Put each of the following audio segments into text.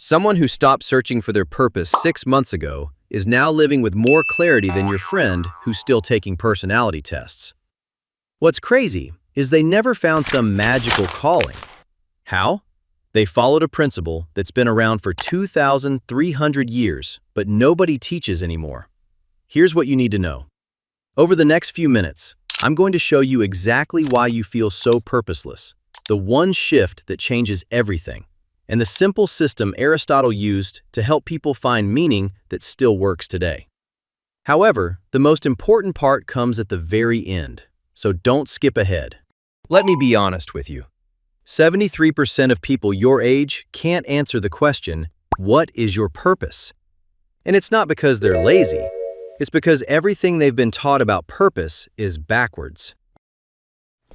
Someone who stopped searching for their purpose 6 months ago is now living with more clarity than your friend who's still taking personality tests. What's crazy is they never found some magical calling. How? They followed a principle that's been around for 2,300 years, but nobody teaches anymore. Here's what you need to know. Over the next few minutes, I'm going to show you exactly why you feel so purposeless, the one shift that changes everything, and the simple system Aristotle used to help people find meaning that still works today. However, the most important part comes at the very end, so don't skip ahead. Let me be honest with you. 73% of people your age can't answer the question, what is your purpose? And it's not because they're lazy. It's because everything they've been taught about purpose is backwards.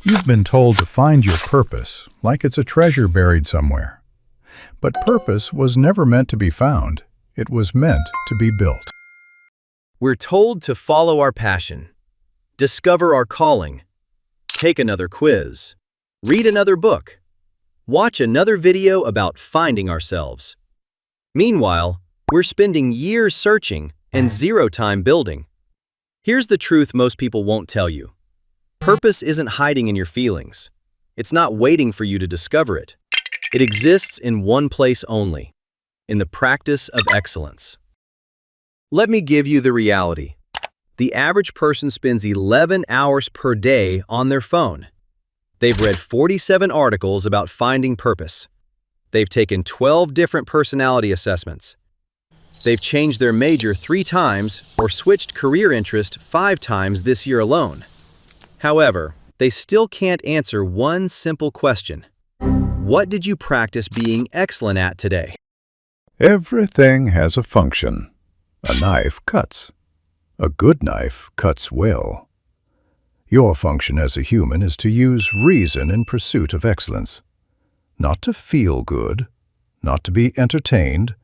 You've been told to find your purpose, like it's a treasure buried somewhere. But purpose was never meant to be found. It was meant to be built. We're told to follow our passion, discover our calling, take another quiz, read another book, watch another video about finding ourselves. Meanwhile, we're spending years searching and zero time building. Here's the truth most people won't tell you. Purpose isn't hiding in your feelings. It's not waiting for you to discover it. It exists in one place only, in the practice of excellence. Let me give you the reality. The average person spends 11 hours per day on their phone. They've read 47 articles about finding purpose. They've taken 12 different personality assessments. They've changed their major 3 times or switched career interest 5 times this year alone. However, they still can't answer one simple question. What did you practice being excellent at today? Everything has a function. A knife cuts. A good knife cuts well. Your function as a human is to use reason in pursuit of excellence. Not to feel good, not to be entertained,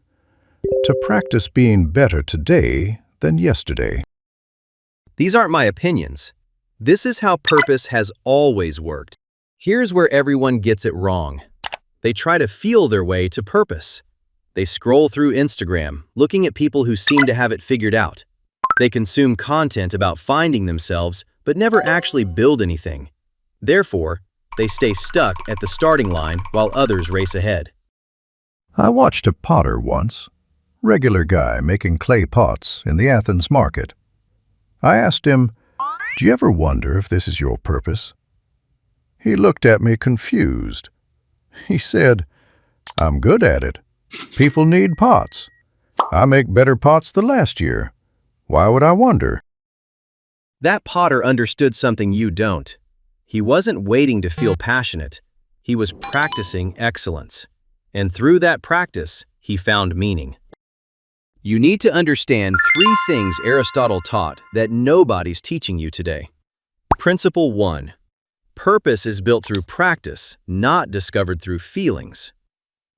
to practice being better today than yesterday. These aren't my opinions. This is how purpose has always worked. Here's where everyone gets it wrong. They try to feel their way to purpose. They scroll through Instagram, looking at people who seem to have it figured out. They consume content about finding themselves, but never actually build anything. Therefore, they stay stuck at the starting line while others race ahead. I watched a potter once, regular guy making clay pots in the Athens market. I asked him, "Do you ever wonder if this is your purpose?" He looked at me confused. He said, "I'm good at it. People need pots. I make better pots than last year. Why would I wonder?" That potter understood something you don't. He wasn't waiting to feel passionate. He was practicing excellence. And through that practice, he found meaning. You need to understand 3 things Aristotle taught that nobody's teaching you today. Principle 1. Purpose is built through practice, not discovered through feelings.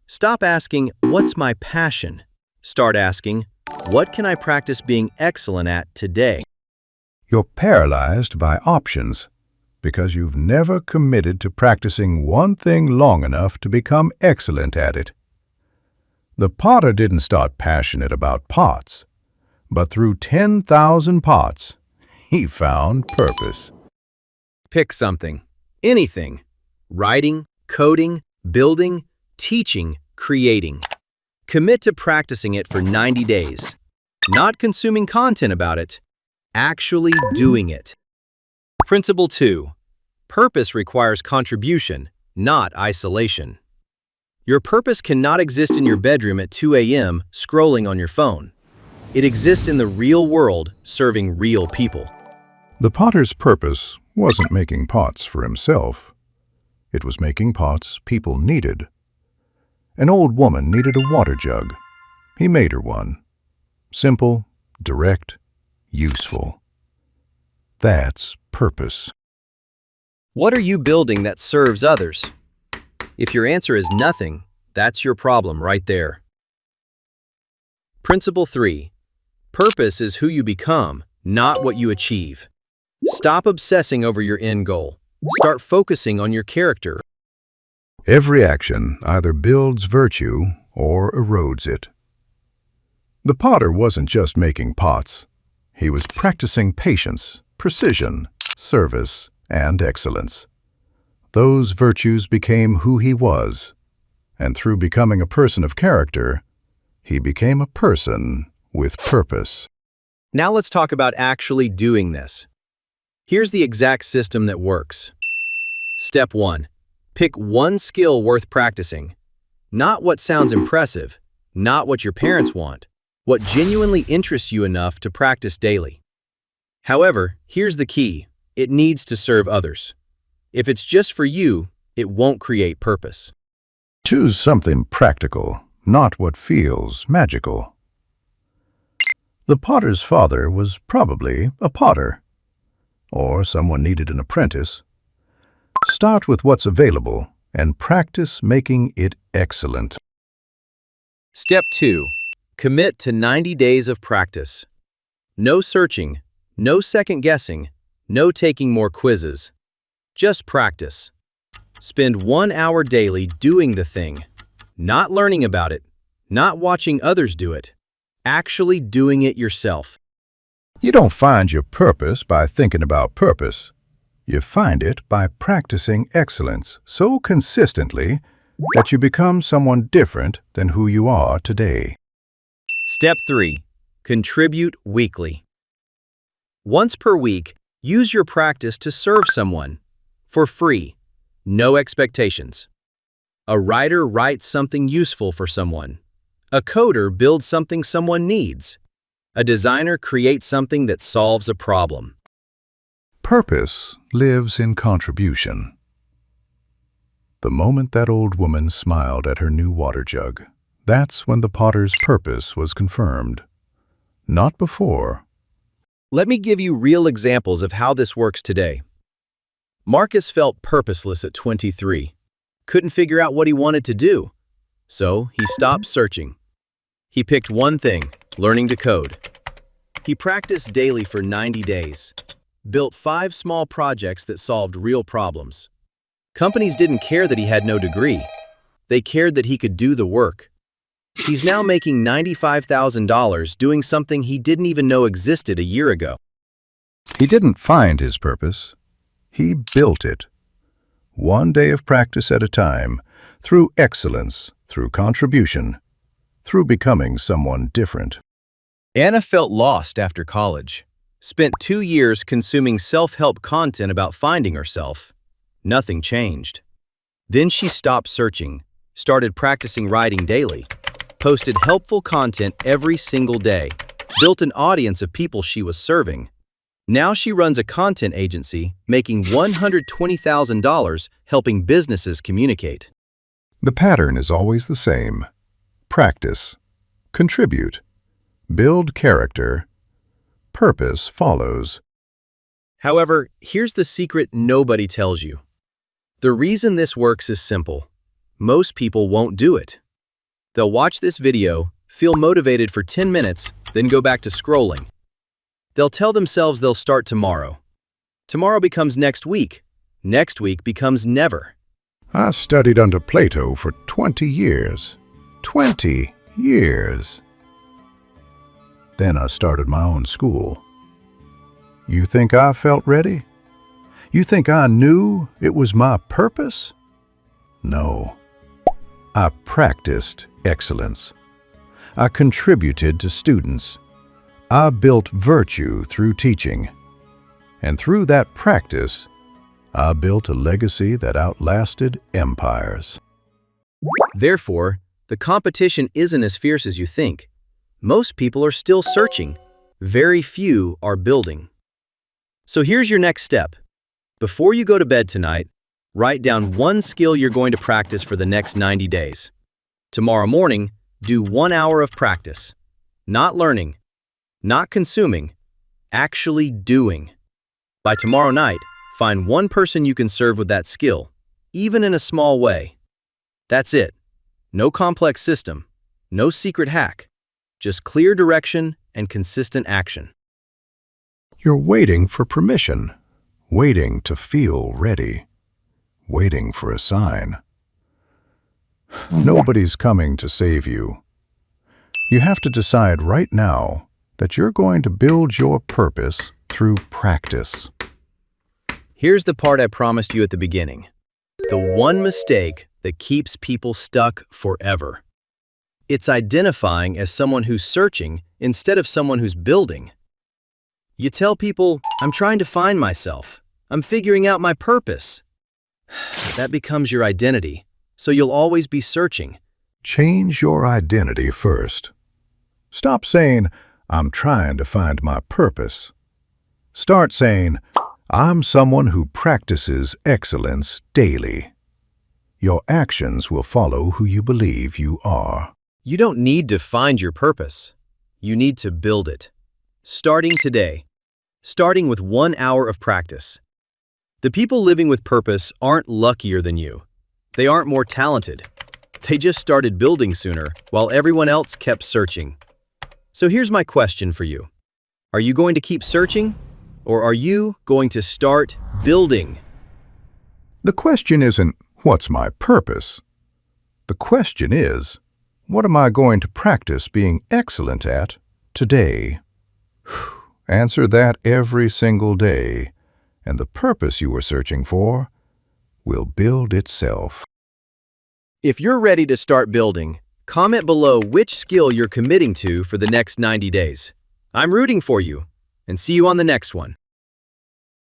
Stop asking, "What's my passion?" Start asking, "What can I practice being excellent at today?" You're paralyzed by options because you've never committed to practicing one thing long enough to become excellent at it. The potter didn't start passionate about pots, but through 10,000 pots, he found purpose. Pick something, anything. Writing, coding, building, teaching, creating. Commit to practicing it for 90 days. Not consuming content about it, actually doing it. Principle 2. Purpose requires contribution, not isolation. Your purpose cannot exist in your bedroom at 2 a.m. scrolling on your phone. It exists in the real world, serving real people. The potter's purpose wasn't making pots for himself. It was making pots people needed. An old woman needed a water jug. He made her one. Simple, direct, useful. That's purpose. What are you building that serves others? If your answer is nothing, that's your problem right there. Principle 3. Purpose is who you become, not what you achieve. Stop obsessing over your end goal. Start focusing on your character. Every action either builds virtue or erodes it. The potter wasn't just making pots. He was practicing patience, precision, service, and excellence. Those virtues became who he was, and through becoming a person of character, he became a person with purpose. Now let's talk about actually doing this. Here's the exact system that works. Step 1. Pick one skill worth practicing. Not what sounds impressive, not what your parents want, what genuinely interests you enough to practice daily. However, here's the key. It needs to serve others. If it's just for you, it won't create purpose. Choose something practical, not what feels magical. The potter's father was probably a potter, or someone needed an apprentice. Start with what's available and practice making it excellent. Step 2. Commit to 90 days of practice. No searching, no second guessing, no taking more quizzes. Just practice. Spend 1 hour daily doing the thing, not learning about it, not watching others do it, actually doing it yourself. You don't find your purpose by thinking about purpose. You find it by practicing excellence so consistently that you become someone different than who you are today. Step 3. Contribute weekly. Once per week, use your practice to serve someone. For free. No expectations. A writer writes something useful for someone. A coder builds something someone needs. A designer creates something that solves a problem. Purpose lives in contribution. The moment that old woman smiled at her new water jug, that's when the potter's purpose was confirmed. Not before. Let me give you real examples of how this works today. Marcus felt purposeless at 23. Couldn't figure out what he wanted to do. So he stopped searching. He picked one thing, learning to code. He practiced daily for 90 days. Built 5 small projects that solved real problems. Companies didn't care that he had no degree. They cared that he could do the work. He's now making $95,000 doing something he didn't even know existed a year ago. He didn't find his purpose. He built it. One day of practice at a time, through excellence, through contribution, through becoming someone different. Anna felt lost after college. Spent 2 years consuming self-help content about finding herself. Nothing changed. Then she stopped searching, started practicing writing daily, posted helpful content every single day, built an audience of people she was serving. Now she runs a content agency, making $120,000 helping businesses communicate. The pattern is always the same. Practice, contribute, build character, purpose follows. However, here's the secret nobody tells you. The reason this works is simple. Most people won't do it. They'll watch this video, feel motivated for 10 minutes, then go back to scrolling. They'll tell themselves they'll start tomorrow. Tomorrow becomes next week. Next week becomes never. I studied under Plato for 20 years. 20 years. Then I started my own school. You think I felt ready? You think I knew it was my purpose? No. I practiced excellence. I contributed to students. I built virtue through teaching. And through that practice, I built a legacy that outlasted empires. Therefore, the competition isn't as fierce as you think. Most people are still searching. Very few are building. So here's your next step. Before you go to bed tonight, write down one skill you're going to practice for the next 90 days. Tomorrow morning, do 1 hour of practice. Not learning, not consuming, actually doing. By tomorrow night, find one person you can serve with that skill, even in a small way. That's it. No complex system, no secret hack, just clear direction and consistent action. You're waiting for permission, waiting to feel ready, waiting for a sign. Nobody's coming to save you. You have to decide right now that you're going to build your purpose through practice. Here's the part I promised you at the beginning. The one mistake that keeps people stuck forever. It's identifying as someone who's searching instead of someone who's building. You tell people, I'm trying to find myself. I'm figuring out my purpose. That becomes your identity, so you'll always be searching. Change your identity first. Stop saying, I'm trying to find my purpose. Start saying, I'm someone who practices excellence daily. Your actions will follow who you believe you are. You don't need to find your purpose. You need to build it. Starting today. Starting with 1 hour of practice. The people living with purpose aren't luckier than you. They aren't more talented. They just started building sooner while everyone else kept searching. So here's my question for you. Are you going to keep searching, or are you going to start building? The question isn't, what's my purpose? The question is, what am I going to practice being excellent at today? Answer that every single day, and the purpose you were searching for will build itself. If you're ready to start building, comment below which skill you're committing to for the next 90 days. I'm rooting for you, and see you on the next one.